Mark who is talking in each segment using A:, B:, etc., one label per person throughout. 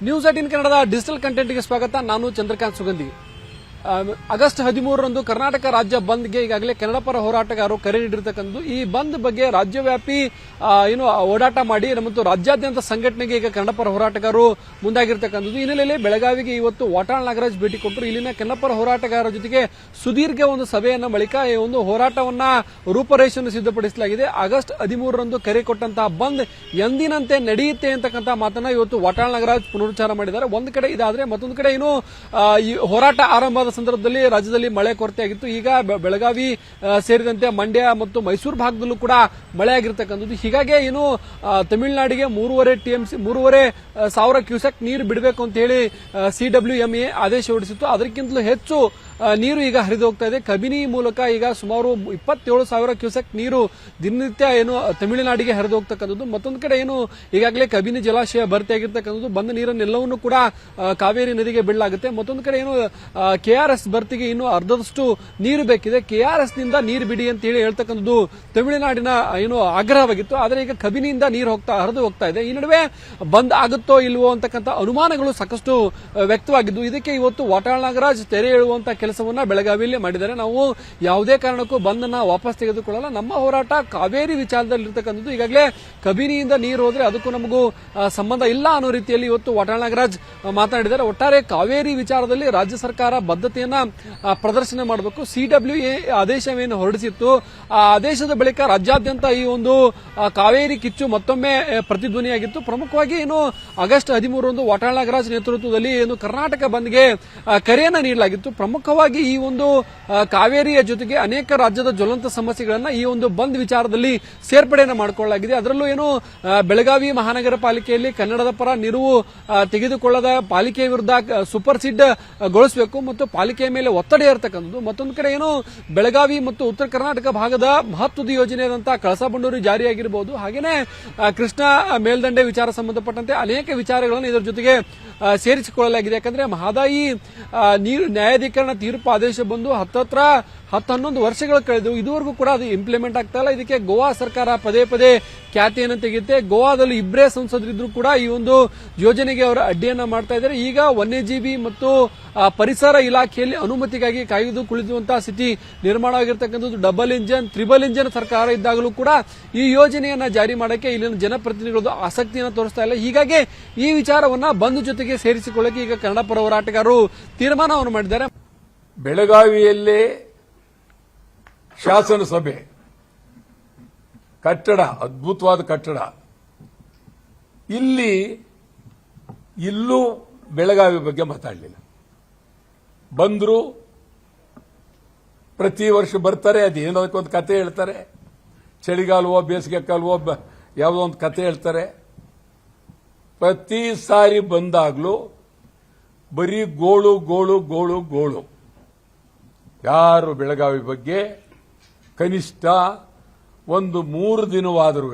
A: News18 ಕನ್ನಡದ digital ಕಂಟೆಂಟ್ಗೆ ಸ್ವಾಗತ. ನಾನು ಚಂದ್ರಕಾಂತ್ ಸುಗಂಧಿ. ಆಗಸ್ಟ್ 13ರಂದು ಕರ್ನಾಟಕ ರಾಜ್ಯ ಬಂದ್ಗೆ ಈಗಾಗಲೇ ಕನ್ನಡ ಪರ ಹೋರಾಟಗಾರರು ಕರೆ ನೀಡಿರ್ತಕ್ಕಂಥದ್ದು. ಈ ಬಂದ್ ಬಗ್ಗೆ ರಾಜ್ಯವ್ಯಾಪಿ ಓಡಾಟ ಮಾಡಿ ಮತ್ತು ರಾಜ್ಯಾದ್ಯಂತ ಸಂಘಟನೆಗೆ ಈಗ ಕನ್ನಡ ಪರ ಹೋರಾಟಗಾರರು ಮುಂದಾಗಿರ್ತಕ್ಕಂಥದ್ದು. ಈ ಹಿನ್ನೆಲೆಯಲ್ಲಿ ಬೆಳಗಾವಿಗೆ ಇವತ್ತು ವಾಟಾಳ್ ನಾಗರಾಜ್ ಭೇಟಿ ಕೊಟ್ಟರು. ಇಲ್ಲಿನ ಕನ್ನಡ ಪರ ಹೋರಾಟಗಾರರ ಜೊತೆಗೆ ಸುದೀರ್ಘ ಒಂದು ಸಭೆಯನ್ನ ಬಳಿಕ ಈ ಒಂದು ಹೋರಾಟವನ್ನ ರೂಪರೇಷೆಯನ್ನು ಸಿದ್ಧಪಡಿಸಲಾಗಿದೆ. ಆಗಸ್ಟ್ 13ರಂದು ಕರೆ ಕೊಟ್ಟಂತಹ ಬಂದ್ ಎಂದಿನಂತೆ ನಡೆಯುತ್ತೆ ಅಂತಕ್ಕಂಥ ಮಾತನ್ನ ಇವತ್ತು ವಾಟಾಳ್ ನಾಗರಾಜ್ ಪುನರುಚ್ಚಾರ ಮಾಡಿದ್ದಾರೆ. ಒಂದು ಕಡೆ ಇದಾದ್ರೆ ಮತ್ತೊಂದು ಕಡೆ ಈ ಹೋರಾಟ ಆರಂಭ ಸಂದರ್ಭದಲ್ಲಿ ರಾಜ್ಯದಲ್ಲಿ ಮಳೆ ಕೊರತೆ ಆಗಿತ್ತು. ಈಗ ಬೆಳಗಾವಿ ಸೇರಿದಂತೆ ಮಂಡ್ಯ ಮತ್ತು ಮೈಸೂರು ಭಾಗದಲ್ಲೂ ಕೂಡ ಮಳೆ ಆಗಿರ್ತಕ್ಕಂಥದ್ದು. ಹೀಗಾಗಿ ತಮಿಳುನಾಡಿಗೆ 3,500 ಕ್ಯೂಸೆಕ್ ನೀರು ಬಿಡಬೇಕು ಅಂತ ಹೇಳಿ CWMA ಆದೇಶ ಹೊರಡಿಸಿತ್ತು. ಅದಕ್ಕಿಂತಲೂ ಹೆಚ್ಚು ನೀರು ಈಗ ಹರಿದು ಹೋಗ್ತಾ ಇದೆ. ಕಬಿನಿ ಮೂಲಕ ಈಗ ಸುಮಾರು 27,000 ಕ್ಯೂಸೆಕ್ ನೀರು ದಿನನಿತ್ಯ ತಮಿಳುನಾಡಿಗೆ ಹರಿದು ಹೋಗ್ತಕ್ಕಂಥದ್ದು. ಮತ್ತೊಂದು ಕಡೆ ಈಗಾಗಲೇ ಕಬಿನಿ ಜಲಾಶಯ ಭರ್ತಿಯಾಗಿರ್ತಕ್ಕಂಥದ್ದು. ಬಂದ ನೀರನ್ನೆಲ್ಲವನ್ನೂ ಕೂಡ ಕಾವೇರಿ ನದಿಗೆ ಬಿಡಲಾಗುತ್ತೆ. ಮತ್ತೊಂದು ಕಡೆ KRS ಭರ್ತಿಗೆ ಇನ್ನೂ ಅರ್ಧದಷ್ಟು ನೀರು ಬೇಕಿದೆ. KRS ನಿಂದ ನೀರು ಬಿಡಿ ಅಂತ ಹೇಳಿ ಹೇಳ್ತಕ್ಕಂಥದ್ದು ತಮಿಳುನಾಡಿನ ಆಗ್ರಹವಾಗಿತ್ತು. ಆದರೆ ಈಗ ಕಬಿನಿಯಿಂದ ನೀರು ಹರಿದು ಹೋಗ್ತಾ ಇದೆ. ಈ ನಡುವೆ ಬಂದ್ ಆಗುತ್ತೋ ಇಲ್ವೋ ಅಂತಕ್ಕಂಥ ಅನುಮಾನಗಳು ಸಾಕಷ್ಟು ವ್ಯಕ್ತವಾಗಿದ್ದು, ಇದಕ್ಕೆ ಇವತ್ತು ವಾಟಾಳ್ ನಾಗರಾಜ್ ತೆರೆ ಎಳುವಂತಹ ಕೆಲಸವನ್ನ ಬೆಳಗಾವಿಯಲ್ಲಿ ಮಾಡಿದ್ದಾರೆ. ನಾವು ಯಾವುದೇ ಕಾರಣಕ್ಕೂ ಬಂದ್ ಅನ್ನ ವಾಪಸ್ ತೆಗೆದುಕೊಳ್ಳಲ್ಲ. ನಮ್ಮ ಹೋರಾಟ ಕಾವೇರಿ ವಿಚಾರದಲ್ಲಿ ಇರತಕ್ಕಂಥದ್ದು. ಈಗಾಗಲೇ ಕಬಿನಿಯಿಂದ ನೀರು ಹೋದ್ರೆ ಅದಕ್ಕೂ ನಮಗೂ ಸಂಬಂಧ ಇಲ್ಲ ಅನ್ನೋ ರೀತಿಯಲ್ಲಿ ಇವತ್ತು ವಾಟಾಳ್ ನಾಗರಾಜ್ ಮಾತನಾಡಿದ್ದಾರೆ. ಒಟ್ಟಾರೆ ಕಾವೇರಿ ವಿಚಾರದಲ್ಲಿ ರಾಜ್ಯ ಸರ್ಕಾರ ಬದ್ಧತೆಯನ್ನ ಪ್ರದರ್ಶನ ಮಾಡಬೇಕು. CWA ಆದೇಶವೇನು ಹೊರಡಿಸಿತ್ತು, ಆ ಆದೇಶದ ಬಳಿಕ ರಾಜ್ಯಾದ್ಯಂತ ಈ ಒಂದು ಕಾವೇರಿ ಕಿಚ್ಚು ಮತ್ತೊಮ್ಮೆ ಪ್ರತಿಧ್ವನಿಯಾಗಿತ್ತು. ಪ್ರಮುಖವಾಗಿ ಆಗಸ್ಟ್ 13ರಂದು ವಾಟಾಳ್ ನಾಗರಾಜ್ ನೇತೃತ್ವದಲ್ಲಿ ಕರ್ನಾಟಕ ಬಂದ್ಗೆ ಕರೆಯನ್ನ ನೀಡಲಾಗಿತ್ತು. ಪ್ರಮುಖವಾಗಿ ಈ ಒಂದು ಕಾವೇರಿಯ ಜೊತೆಗೆ ಅನೇಕ ರಾಜ್ಯದ ಜ್ವಲಂತ ಸಮಸ್ಯೆಗಳನ್ನ ಈ ಒಂದು ಬಂದ್ ವಿಚಾರದಲ್ಲಿ ಸೇರ್ಪಡೆಯನ್ನು ಮಾಡಿಕೊಳ್ಳಲಾಗಿದೆ. ಅದರಲ್ಲೂ ಬೆಳಗಾವಿ ಮಹಾನಗರ ಪಾಲಿಕೆಯಲ್ಲಿ ಕನ್ನಡದ ಪರ ನಿಲುವು ತೆಗೆದುಕೊಳ್ಳದ ಪಾಲಿಕೆ ವಿರುದ್ಧ ಸೂಪರ್ ಸೀಡ್ ಗೊಳಿಸಬೇಕು ಮತ್ತು ಪಾಲಿಕೆಯ ಮೇಲೆ ಒತ್ತಡ ಇರತಕ್ಕಂಥದ್ದು. ಮತ್ತೊಂದು ಕಡೆ ಬೆಳಗಾವಿ ಮತ್ತು ಉತ್ತರ ಕರ್ನಾಟಕ ಭಾಗದ ಮಹತ್ವದ ಯೋಜನೆಯಾದಂತಹ ಕಳಸಾ ಬಂಡೂರಿ ಜಾರಿಯಾಗಿರಬಹುದು. ಹಾಗೇನೆ ಕೃಷ್ಣ ಮೇಲ್ದಂಡೆ ವಿಚಾರ ಸಂಬಂಧಪಟ್ಟಂತೆ ಅನೇಕ ವಿಚಾರಗಳನ್ನು ಇದರ ಜೊತೆಗೆ ಸೇರಿಸಿಕೊಳ್ಳಲಾಗಿದೆ. ಯಾಕಂದ್ರೆ ಮಹದಾಯಿ ನ್ಯಾಯಾಧೀಕರಣ ತೀರ್ಪು ಆದೇಶ ಬಂದು 10-11 ವರ್ಷಗಳು ಕಳೆದು ಇದುವರೆಗೂ ಕೂಡ ಅದು ಇಂಪ್ಲಿಮೆಂಟ್ ಆಗ್ತಾ ಇಲ್ಲ. ಇದಕ್ಕೆ ಗೋವಾ ಸರ್ಕಾರ ಪದೇ ಪದೇ ಖ್ಯಾತಿಯನ್ನು ತೆಗೆಯುತ್ತೆ. ಗೋವಾದಲ್ಲಿ ಇಬ್ಬರೇ ಸಂಸದರಿದ್ರು ಕೂಡ ಈ ಒಂದು ಯೋಜನೆಗೆ ಅವರು ಅಡ್ಡಿಯನ್ನ ಮಾಡ್ತಾ ಇದ್ದಾರೆ. ಈಗ ವನ್ಯಜೀವಿ ಮತ್ತು ಪರಿಸರ ಇಲಾಖೆಯಲ್ಲಿ ಅನುಮತಿಗಾಗಿ ಕಾಯ್ದು ಕುಳಿತುವಂತಹ ಸ್ಥಿತಿ ನಿರ್ಮಾಣವಾಗಿರ್ತಕ್ಕಂಥದ್ದು. ಡಬಲ್ ಇಂಜನ್, ತ್ರಿಬಲ್ ಇಂಜನ್ ಸರ್ಕಾರ ಇದ್ದಾಗಲೂ ಕೂಡ ಈ ಯೋಜನೆಯನ್ನ ಜಾರಿ ಮಾಡಕ್ಕೆ ಇಲ್ಲಿನ ಜನಪ್ರತಿನಿಧಿಗಳು ಆಸಕ್ತಿಯನ್ನು ತೋರಿಸ್ತಾ ಇಲ್ಲ. ಹೀಗಾಗಿ ಈ ವಿಚಾರವನ್ನ ಬಂದ್ ಜೊತೆಗೆ ಸೇರಿಸಿಕೊಳ್ಳಕ್ಕೆ ಈಗ ಕನ್ನಡ ಪರ ಹೋರಾಟಗಾರರು ತೀರ್ಮಾನವನ್ನು ಮಾಡಿದ್ದಾರೆ.
B: ಬೆಳಗಾವಿಯಲ್ಲೇ ಶಾಸನಸಭೆ ಕಟ್ಟಡ, ಅದ್ಭುತವಾದ ಕಟ್ಟಡ. ಇಲ್ಲೂ ಬೆಳಗಾವಿ ಬಗ್ಗೆ ಮಾತಾಡಲಿಲ್ಲ. ಬಂದ್ರು, ಪ್ರತಿ ವರ್ಷ ಬರ್ತಾರೆ, ಅದೇನೋದಕ್ಕೊಂದು ಕತೆ ಹೇಳ್ತಾರೆ. ಚಳಿಗಾಲವೋ ಬೇಸಿಗೆ ಕಾಲವೋ ಯಾವುದೋ ಒಂದು ಕತೆ ಹೇಳ್ತಾರೆ. ಪ್ರತಿ ಸಾರಿ ಬಂದಾಗ್ಲೂ ಬರೀ ಗೋಳು ಗೋಳು ಗೋಳು ಗೋಳು. ಯಾರು ಬೆಳಗಾವಿ ಬಗ್ಗೆ ಕನಿಷ್ಠ ಒಂದು 3 ದಿನವಾದರೂ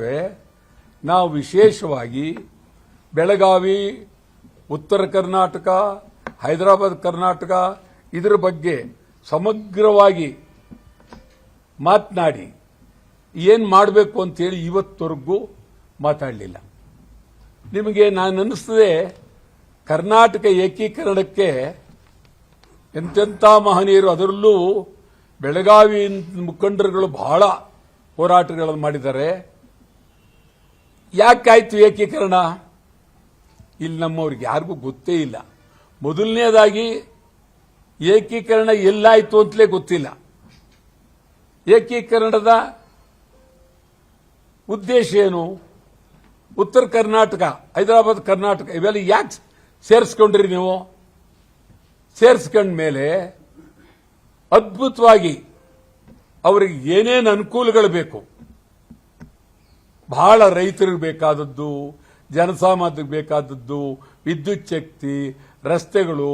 B: ನಾವು ವಿಶೇಷವಾಗಿ ಬೆಳಗಾವಿ, ಉತ್ತರ ಕರ್ನಾಟಕ, ಹೈದರಾಬಾದ್ ಕರ್ನಾಟಕ ಇದರ ಬಗ್ಗೆ ಸಮಗ್ರವಾಗಿ ಮಾತನಾಡಿ ಏನ್ ಮಾಡಬೇಕು ಅಂತೇಳಿ ಇವತ್ತವರೆಗೂ ಮಾತಾಡಲಿಲ್ಲ. ನಿಮಗೆ ನಾನು ಅನ್ನಿಸ್ತದೆ, ಕರ್ನಾಟಕ ಏಕೀಕರಣಕ್ಕೆ ಎಂತೆಂಥ ಮಹನೀಯರು, ಅದರಲ್ಲೂ ಬೆಳಗಾವಿ ಮುಖಂಡರುಗಳು ಬಹಳ ಹೋರಾಟಗಳನ್ನು ಮಾಡಿದ್ದಾರೆ. ಯಾಕಾಯ್ತು ಏಕೀಕರಣ? ಇಲ್ಲಿ ನಮ್ಮವ್ರಿಗೆ ಯಾರಿಗೂ ಗೊತ್ತೇ ಇಲ್ಲ. ಮೊದಲನೇದಾಗಿ ಏಕೀಕರಣ ಎಲ್ಲಾಯ್ತು ಅಂತಲೇ ಗೊತ್ತಿಲ್ಲ. ಏಕೀಕರಣದ ಉದ್ದೇಶ ಏನು? ಉತ್ತರ ಕರ್ನಾಟಕ, ಹೈದರಾಬಾದ್ ಕರ್ನಾಟಕ ಇವೆಲ್ಲ ಯಾಕೆ ಸೇರಿಸ್ಕೊಂಡ್ರಿ ನೀವು? ಸೇರಿಸ್ಕೊಂಡ ಮೇಲೆ ಅದ್ಭುತವಾಗಿ ಅವರಿಗೆ ಏನೇನು ಅನುಕೂಲಗಳು ಬೇಕು, ಬಹಳ ರೈತರಿಗೆ ಬೇಕಾದದ್ದು, ಜನಸಾಮಾನ್ಯರಿಗೆ ಬೇಕಾದದ್ದು, ವಿದ್ಯುತ್ ಶಕ್ತಿ, ರಸ್ತೆಗಳು,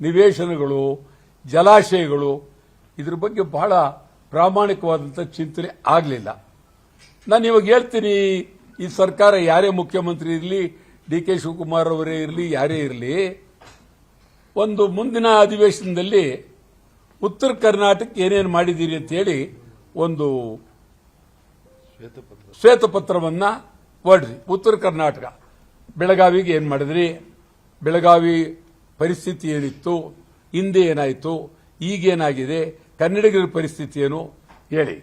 B: ನಿವೇಶನಗಳು, ಜಲಾಶಯಗಳು, ಇದ್ರ ಬಗ್ಗೆ ಬಹಳ ಪ್ರಾಮಾಣಿಕವಾದಂಥ ಚಿಂತನೆ ಆಗಲಿಲ್ಲ. ನಾನು ಇವಾಗ ಹೇಳ್ತೀನಿ, ಈ ಸರ್ಕಾರ ಯಾರೇ ಮುಖ್ಯಮಂತ್ರಿ ಇರಲಿ, DK ಶಿವಕುಮಾರ್ ಅವರೇ ಇರಲಿ, ಯಾರೇ ಇರಲಿ, ಒಂದು ಮುಂದಿನ ಅಧಿವೇಶನದಲ್ಲಿ ಉತ್ತರ ಕರ್ನಾಟಕ ಏನೇನು ಮಾಡಿದ್ದೀರಿ ಅಂತ ಹೇಳಿ ಒಂದು ಶ್ವೇತಪತ್ರವನ್ನ ಹೊರಡ್ರಿ. ಉತ್ತರ ಕರ್ನಾಟಕ ಬೆಳಗಾವಿಗೆ ಏನ್ ಮಾಡಿದ್ರಿ, ಬೆಳಗಾವಿ ಪರಿಸ್ಥಿತಿ ಏನಿತ್ತು, ಹಿಂದೆ ಏನಾಯಿತು, ಈಗೇನಾಗಿದೆ, ಕನ್ನಡಿಗರ ಪರಿಸ್ಥಿತಿ ಏನು ಹೇಳಿ.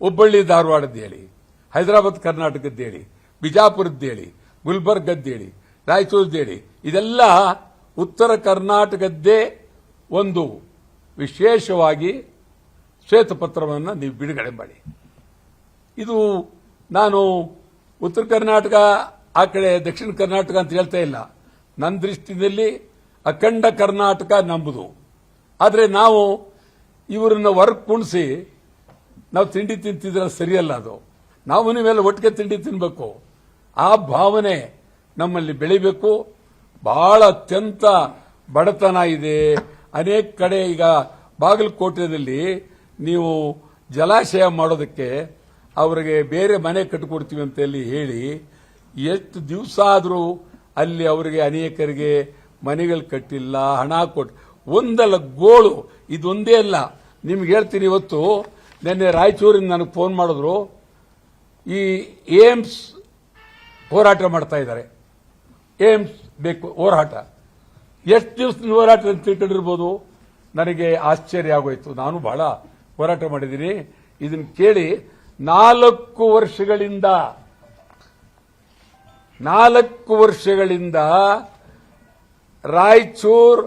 B: ಹುಬ್ಬಳ್ಳಿ ಧಾರವಾಡದ್ದು ಹೇಳಿ, ಹೈದರಾಬಾದ್ ಕರ್ನಾಟಕದ್ದು ಹೇಳಿ, ಬಿಜಾಪುರದ್ದು ಹೇಳಿ, ಗುಲ್ಬರ್ಗದ್ದು ಹೇಳಿ, ರಾಯಚೂರದ್ದು ಹೇಳಿ. ಇದೆಲ್ಲ ಉತ್ತರ ಕರ್ನಾಟಕದ್ದೇ ಒಂದು ವಿಶೇಷವಾಗಿ ಶ್ವೇತಪತ್ರವನ್ನು ನೀವು ಬಿಡುಗಡೆ ಮಾಡಿ. ಇದು ನಾನು ಉತ್ತರ ಕರ್ನಾಟಕ ಆ ಕಡೆ ದಕ್ಷಿಣ ಕರ್ನಾಟಕ ಅಂತ ಹೇಳ್ತಾ ಇಲ್ಲ. ನನ್ನ ದೃಷ್ಟಿಯಲ್ಲಿ ಅಖಂಡ ಕರ್ನಾಟಕ ನಂಬುದು. ಆದರೆ ನಾವು ಇವರನ್ನ ಹೊರಗೆ ಕುಣಿಸಿ ನಾವು ತಿಂಡಿ ತಿಂತಿದ್ರೆ ಸರಿಯಲ್ಲ. ಅದು ನಾವು ನೀವೆಲ್ಲ ಒಟ್ಟಿಗೆ ತಿಂಡಿ ತಿನ್ನಬೇಕು. ಆ ಭಾವನೆ ನಮ್ಮಲ್ಲಿ ಬೆಳಿಬೇಕು. ಬಹಳ ಅತ್ಯಂತ ಬಡತನ ಇದೆ ಅನೇಕ ಕಡೆ. ಈಗ ಬಾಗಲಕೋಟೆಯಲ್ಲಿ ನೀವು ಜಲಾಶಯ ಮಾಡೋದಕ್ಕೆ ಅವರಿಗೆ ಬೇರೆ ಮನೆ ಕಟ್ಟಿಕೊಡ್ತೀವಿ ಅಂತ ಹೇಳಿ ಎಷ್ಟು ದಿವಸ ಆದರೂ ಅಲ್ಲಿ ಅವರಿಗೆ ಅನೇಕರಿಗೆ ಮನೆಗಳು ಕಟ್ಟಿಲ್ಲ, ಹಣ ಕೊಟ್ಟು ಒಂದಲ್ಲ ಗೋಳು. ಇದೊಂದೇ ಅಲ್ಲ, ನಿಮ್ಗೆ ಹೇಳ್ತೀನಿ. ಇವತ್ತು ನಿನ್ನೆ ರಾಯಚೂರಿನ ನನಗೆ ಫೋನ್ ಮಾಡಿದ್ರು. ಈ ಏಮ್ಸ್ ಹೋರಾಟ ಮಾಡ್ತಾ ಇದ್ದಾರೆ. ಏಮ್ಸ್ ಬೇಕು ಹೋರಾಟ. ಎಷ್ಟು ದಿವಸದ ಹೋರಾಟ ಅಂತ ತಿಳ್ಕೊಂಡಿರ್ಬೋದು. ನನಗೆ ಆಶ್ಚರ್ಯ ಆಗೋಯ್ತು. ನಾನು ಬಹಳ ಹೋರಾಟ ಮಾಡಿದ್ದೀನಿ. ಇದನ್ನು ಕೇಳಿ 4 ವರ್ಷಗಳಿಂದ Raichur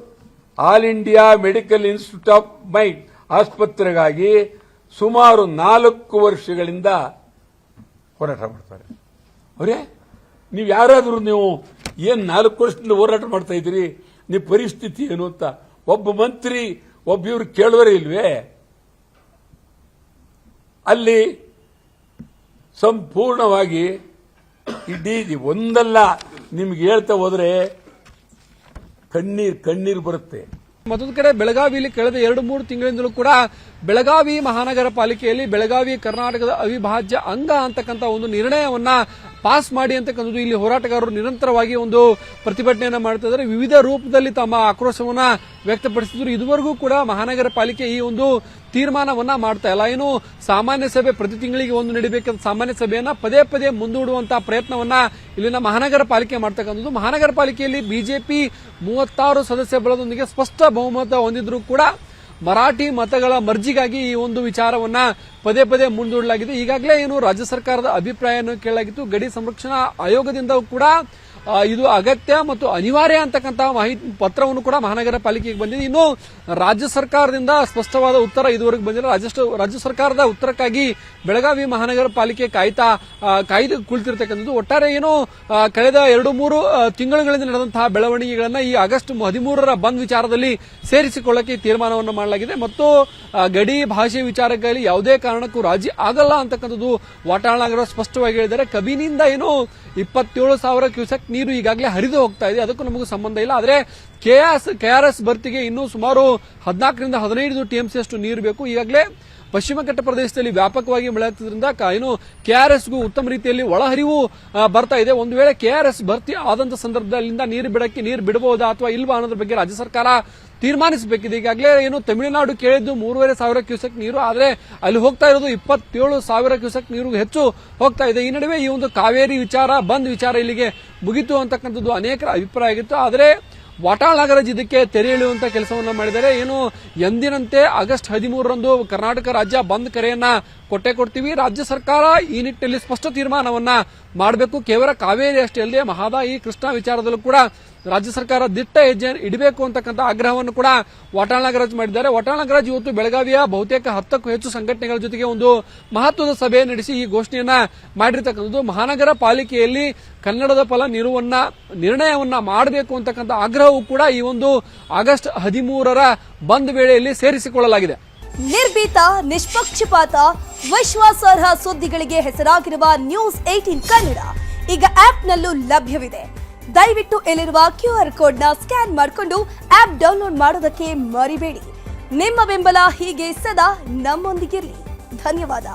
B: all India medical institute of mind ಆಸ್ಪತ್ರೆಗಾಗಿ ಸುಮಾರು 4 ವರ್ಷಗಳಿಂದ ಹೋರಾಟ ಮಾಡ್ತಾರೆ. ಅವರೇ, ನೀವು ಯಾರಾದರೂ ನೀವು ಏನ್ 4 ವರ್ಷದಿಂದ ಹೋರಾಟ ಮಾಡ್ತಾ ಇದ್ದೀರಿ, ನಿಮ್ಮ ಪರಿಸ್ಥಿತಿ ಏನು ಅಂತ ಒಬ್ಬ ಮಂತ್ರಿ ಒಬ್ಬರು ಕೇಳುವರೇ ಇಲ್ವೇ? ಅಲ್ಲಿ ಸಂಪೂರ್ಣವಾಗಿ ಇಡೀ ಒಂದಲ್ಲ, ನಿಮ್ಗೆ ಹೇಳ್ತಾ ಹೋದ್ರೆ ಕಣ್ಣೀರು ಬರುತ್ತೆ.
A: ಮತ್ತೊಂದು ಕಡೆ ಬೆಳಗಾವಿಯಲ್ಲಿ ಕಳೆದ 2-3 ತಿಂಗಳಿಂದಲೂ ಕೂಡ ಬೆಳಗಾವಿ ಮಹಾನಗರ ಪಾಲಿಕೆಯಲ್ಲಿ ಬೆಳಗಾವಿ ಕರ್ನಾಟಕದ ಅವಿಭಾಜ್ಯ ಅಂಗ ಅಂತಕ್ಕಂಥ ಒಂದು ನಿರ್ಣಯವನ್ನ ಪಾಸ್ ಮಾಡಿ ಅಂತಕ್ಕಂಥದ್ದು ಇಲ್ಲಿ ಹೋರಾಟಗಾರರು ನಿರಂತರವಾಗಿ ಒಂದು ಪ್ರತಿಭಟನೆಯನ್ನ ಮಾಡ್ತಾ ಇದ್ದಾರೆ. ವಿವಿಧ ರೂಪದಲ್ಲಿ ತಮ್ಮ ಆಕ್ರೋಶವನ್ನ ವ್ಯಕ್ತಪಡಿಸಿದ್ರು. ಇದುವರೆಗೂ ಕೂಡ ಮಹಾನಗರ ಪಾಲಿಕೆ ಈ ಒಂದು ತೀರ್ಮಾನವನ್ನ ಮಾಡ್ತಾ ಇಲ್ಲ. ಏನು ಸಾಮಾನ್ಯ ಸಭೆ ಪ್ರತಿ ತಿಂಗಳಿಗೆ ಒಂದು ನಡೀಬೇಕಾದ ಸಾಮಾನ್ಯ ಸಭೆಯನ್ನ ಪದೇ ಪದೇ ಮುಂದೂಡುವಂತಹ ಪ್ರಯತ್ನವನ್ನ ಇಲ್ಲಿನ ಮಹಾನಗರ ಪಾಲಿಕೆ ಮಾಡ್ತಕ್ಕಂಥದ್ದು. ಮಹಾನಗರ ಪಾಲಿಕೆಯಲ್ಲಿ ಬಿಜೆಪಿ 36 ಸದಸ್ಯ ಬಲದೊಂದಿಗೆ ಸ್ಪಷ್ಟ ಬಹುಮತ ಹೊಂದಿದ್ರು ಕೂಡ ಮರಾಠಿ ಮತಗಳ ಮರ್ಜಿಗಾಗಿ ಈ ಒಂದು ವಿಚಾರವನ್ನ ಪದೇ ಪದೇ ಮುಂದೂಡಲಾಗಿದೆ. ಈಗಾಗಲೇ ಏನು ರಾಜ್ಯ ಸರ್ಕಾರದ ಅಭಿಪ್ರಾಯವನ್ನು ಕೇಳಲಾಗಿತ್ತು. ಗಡಿ ಸಂರಕ್ಷಣಾ ಆಯೋಗದಿಂದ ಕೂಡ ಇದು ಅಗತ್ಯ ಮತ್ತು ಅನಿವಾರ್ಯ ಅಂತಕ್ಕಂತಹ ಮಾಹಿತಿ ಪತ್ರವನ್ನು ಕೂಡ ಮಹಾನಗರ ಪಾಲಿಕೆಗೆ ಬಂದಿದೆ. ಇನ್ನು ರಾಜ್ಯ ಸರ್ಕಾರದಿಂದ ಸ್ಪಷ್ಟವಾದ ಉತ್ತರ ಇದುವರೆಗೂ ಬಂದಿಲ್ಲ. ರಾಜ್ಯ ಸರ್ಕಾರದ ಉತ್ತರಕ್ಕಾಗಿ ಬೆಳಗಾವಿ ಮಹಾನಗರ ಪಾಲಿಕೆ ಕಾಯ್ದು ಕುಳಿತಿರ್ತಕ್ಕಂಥದ್ದು. ಒಟ್ಟಾರೆ ಏನು ಕಳೆದ 2-3 ತಿಂಗಳುಗಳಿಂದ ನಡೆದಂತಹ ಬೆಳವಣಿಗೆಗಳನ್ನ ಈ ಆಗಸ್ಟ್ 13ರ ಬಂದ್ ವಿಚಾರದಲ್ಲಿ ಸೇರಿಸಿಕೊಳ್ಳಕ್ಕೆ ತೀರ್ಮಾನವನ್ನು ಮಾಡಲಾಗಿದೆ. ಮತ್ತು ಗಡಿ ಭಾಷೆ ವಿಚಾರಕ್ಕಾಗಿ ಯಾವುದೇ ಕಾರಣಕ್ಕೂ ರಾಜಿ ಆಗಲ್ಲ ಅಂತಕ್ಕಂಥದ್ದು ವಾಟಾಳ್ ನಾಗರಾಜ್ ಸ್ಪಷ್ಟವಾಗಿ ಹೇಳಿದ್ದಾರೆ. ಕಬಿನಿಂದ ಏನು 27,000 ಕ್ಯೂಸೆಕ್ ನೀರು ಈಗಾಗಲೇ ಹರಿದು ಹೋಗ್ತಾ ಇದೆ, ಅದಕ್ಕೂ ನಮಗೂ ಸಂಬಂಧ ಇಲ್ಲ. ಆದರೆ ಕೆಆರ್ಎಸ್ ಭರ್ತಿಗೆ ಇನ್ನೂ ಸುಮಾರು 14ರಿಂದ 15 ಟಿಎಂಸಿ ಅಷ್ಟು ನೀರು ಬೇಕು. ಈಗಾಗಲೇ ಪಶ್ಚಿಮ ಘಟ್ಟ ಪ್ರದೇಶದಲ್ಲಿ ವ್ಯಾಪಕವಾಗಿ ಮಳೆ ಆಗ್ತಿದ್ರಿಂದ ಏನು ಕೆಆರ್ಎಸ್ಗೂ ಉತ್ತಮ ರೀತಿಯಲ್ಲಿ ಒಳಹರಿವು ಬರ್ತಾ ಇದೆ. ಒಂದು ವೇಳೆ ಕೆಆರ್ಎಸ್ ಭರ್ತಿ ಆದಂತ ಸಂದರ್ಭದಲ್ಲಿಂದ ನೀರು ಬಿಡಬಹುದಾ ಅಥವಾ ಇಲ್ವಾ ಅನ್ನೋದ್ರ ಬಗ್ಗೆ ರಾಜ್ಯ ಸರ್ಕಾರ ತೀರ್ಮಾನಿಸಬೇಕಿದೆ. ಈಗಾಗಲೇ ಏನು ತಮಿಳುನಾಡು ಕೇಳಿದ್ದು 3,500 ಕ್ಯೂಸೆಕ್ ನೀರು, ಆದರೆ ಅಲ್ಲಿ ಹೋಗ್ತಾ ಇರೋದು 27,000 ಕ್ಯೂಸೆಕ್ ನೀರು ಹೆಚ್ಚು ಹೋಗ್ತಾ ಇದೆ. ಈ ನಡುವೆ ಈ ಒಂದು ಕಾವೇರಿ ವಿಚಾರ ಬಂದ್ ವಿಚಾರ ಇಲ್ಲಿಗೆ ಮುಗಿತು ಅಂತಕ್ಕಂಥದ್ದು ಅನೇಕರ ಅಭಿಪ್ರಾಯ ಆಗಿತ್ತು. ಆದರೆ ವಾಟಾಳ್ ನಾಗರಾಜ್ ಇದಕ್ಕೆ ತೆರೆ ಎಳೆಯುವಂತ ಕೆಲಸವನ್ನ ಮಾಡಿದ್ದಾರೆ. ಏನು ಎಂದಿನಂತೆ ಆಗಸ್ಟ್ 13ರಂದು ಕರ್ನಾಟಕ ರಾಜ್ಯ ಬಂದ್ ಕರೆಯನ್ನ ಕೊಡ್ತೀವಿ. ರಾಜ್ಯ ಸರ್ಕಾರ ಈ ನಿಟ್ಟಿನಲ್ಲಿ ಸ್ಪಷ್ಟ ತೀರ್ಮಾನವನ್ನ ಮಾಡಬೇಕು. ಕೇವಲ ಕಾವೇರಿ ಅಷ್ಟೇ ಅಲ್ಲದೆ ಮಹದಾಯಿ ಕೃಷ್ಣಾ ವಿಚಾರದಲ್ಲೂ ಕೂಡ ರಾಜ್ಯ ಸರ್ಕಾರ ದಿಟ್ಟ ಹೆಜ್ಜೆ ಇಡಬೇಕು ಅಂತಕ್ಕಂಥ ಆಗ್ರಹವನ್ನು ಕೂಡ ವಾಟಾಳ್ ನಾಗರಾಜ್ ಮಾಡಿದ್ದಾರೆ. ವಾಟಾಳ್ ನಾಗರಾಜ್ ಇವತ್ತು ಬೆಳಗಾವಿಯ ಬಹುತೇಕ 10ಕ್ಕೂ ಹೆಚ್ಚು ಸಂಘಟನೆಗಳ ಜೊತೆಗೆ ಒಂದು ಮಹತ್ವದ ಸಭೆ ನಡೆಸಿ ಈ ಘೋಷಣೆಯನ್ನ ಮಾಡಿರ್ತಕ್ಕಂಥದ್ದು. ಮಹಾನಗರ ಪಾಲಿಕೆಯಲ್ಲಿ ಕನ್ನಡದ ಫಲ ನಿರ್ಣಯವನ್ನ ಮಾಡಬೇಕು ಅಂತಕ್ಕಂಥ ಆಗ್ರಹವೂ ಕೂಡ ಈ ಒಂದು ಆಗಸ್ಟ್ 13ರ ಬಂದ್ ವೇಳೆಯಲ್ಲಿ ಸೇರಿಸಿಕೊಳ್ಳಲಾಗಿದೆ.
C: ನಿರ್ಭೀತ, ನಿಷ್ಪಕ್ಷಪಾತ, ವಿಶ್ವಾಸಾರ್ಹ ಸುದ್ದಿಗಳಿಗೆ ಹೆಸರಾಗಿರುವ ನ್ಯೂಸ್ 18 ಕನ್ನಡ ಈಗ ಆಪ್ನಲ್ಲೂ ಲಭ್ಯವಿದೆ. ದಯವಿಟ್ಟು ಇಲ್ಲಿರುವ QR ಕೋಡ್ನ ಸ್ಕ್ಯಾನ್ ಮಾಡಿಕೊಂಡು ಆಪ್ ಡೌನ್ಲೋಡ್ ಮಾಡೋದಕ್ಕೆ ಮರಿಬೇಡಿ. ನಿಮ್ಮ ಬೆಂಬಲ ಹೀಗೆ ಸದಾ ನಮ್ಮೊಂದಿಗಿರಲಿ. ಧನ್ಯವಾದ.